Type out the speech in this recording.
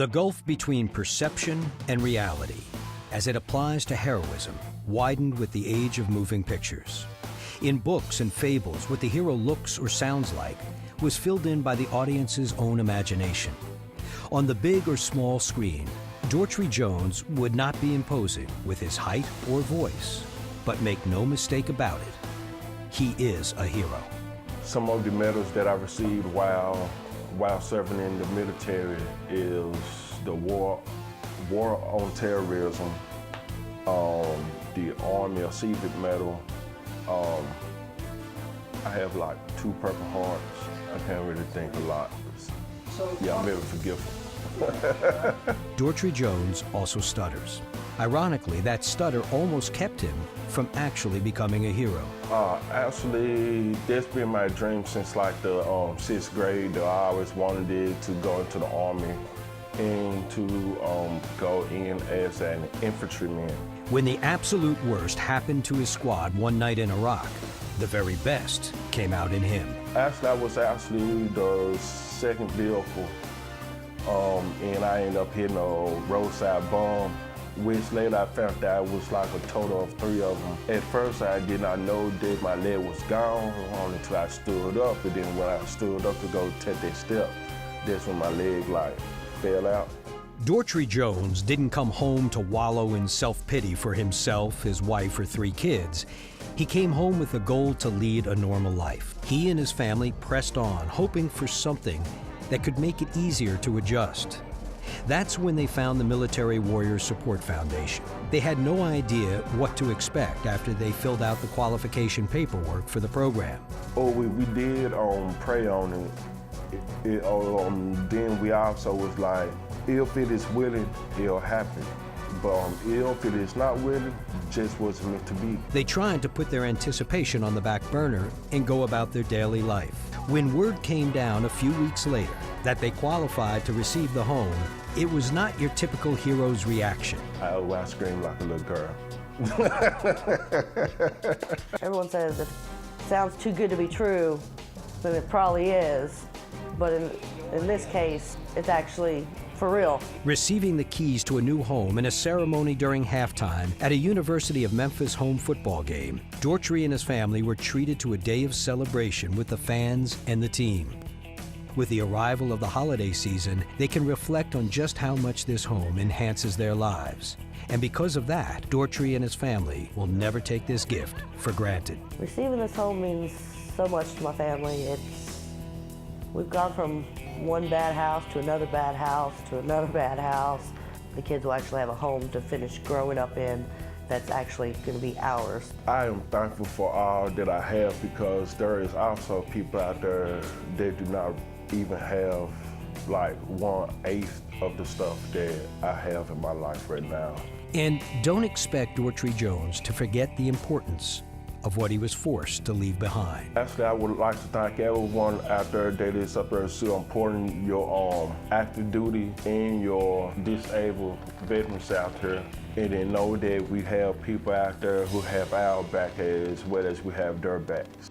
The gulf between perception and reality, as it applies to heroism, widened with the age of moving pictures. In books and fables, what the hero looks or sounds like was filled in by the audience's own imagination. On the big or small screen, Dortie Jones would not be imposing with his height or voice, but make no mistake about it, he is a hero. Some of the medals that I received while serving in the military is the War on Terrorism, the Army of Civic Medal. I have like 2 Purple Hearts. I can't really think a lot. Yeah, I'm very forgetful. Dortie Jones also stutters. Ironically, that stutter almost kept him from actually becoming a hero. Actually, that's been my dream since like the 6th grade. I always wanted it to go into the Army and to go in as an infantryman. When the absolute worst happened to his squad one night in Iraq, the very best came out in him. Actually, I was actually the 2nd vehicle, and I ended up hitting a roadside bomb, which later I found out was like a total of 3 of them. At first, I did not know that my leg was gone until I stood up, and then when I stood up to go take that step, that's when my leg like fell out. Dortie Jones didn't come home to wallow in self-pity for himself, his wife, or 3 kids. He came home with a goal to lead a normal life. He and his family pressed on, hoping for something that could make it easier to adjust. That's when they found the Military Warrior Support Foundation. They had no idea what to expect after they filled out the qualification paperwork for the program. Oh, we did pray on it. Then we also was like, if it is willing, it'll happen. But if it is not willing, just wasn't meant to be. They tried to put their anticipation on the back burner and go about their daily life. When word came down a few weeks later that they qualified to receive the home, it was not your typical hero's reaction. I screamed like a little girl. Everyone says it sounds too good to be true, then it probably is. But in this case, it's actually for real. Receiving the keys to a new home in a ceremony during halftime at a University of Memphis home football game, Dortrie and his family were treated to a day of celebration with the fans and the team. With the arrival of the holiday season, they can reflect on just how much this home enhances their lives. And because of that, Dortrie and his family will never take this gift for granted. Receiving this home means so much to my family. We've gone from one bad house to another bad house to another bad house. The kids will actually have a home to finish growing up in that's actually going to be ours. I am thankful for all that I have, because there is also people out there that do not even have like 1/8 of the stuff that I have in my life right now. And don't expect Dortie Jones to forget the importance of what he was forced to leave behind. Actually, I would like to thank everyone out there that is up there so important, your active duty and your disabled veterans out there. And then know that we have people out there who have our back as well as we have their backs.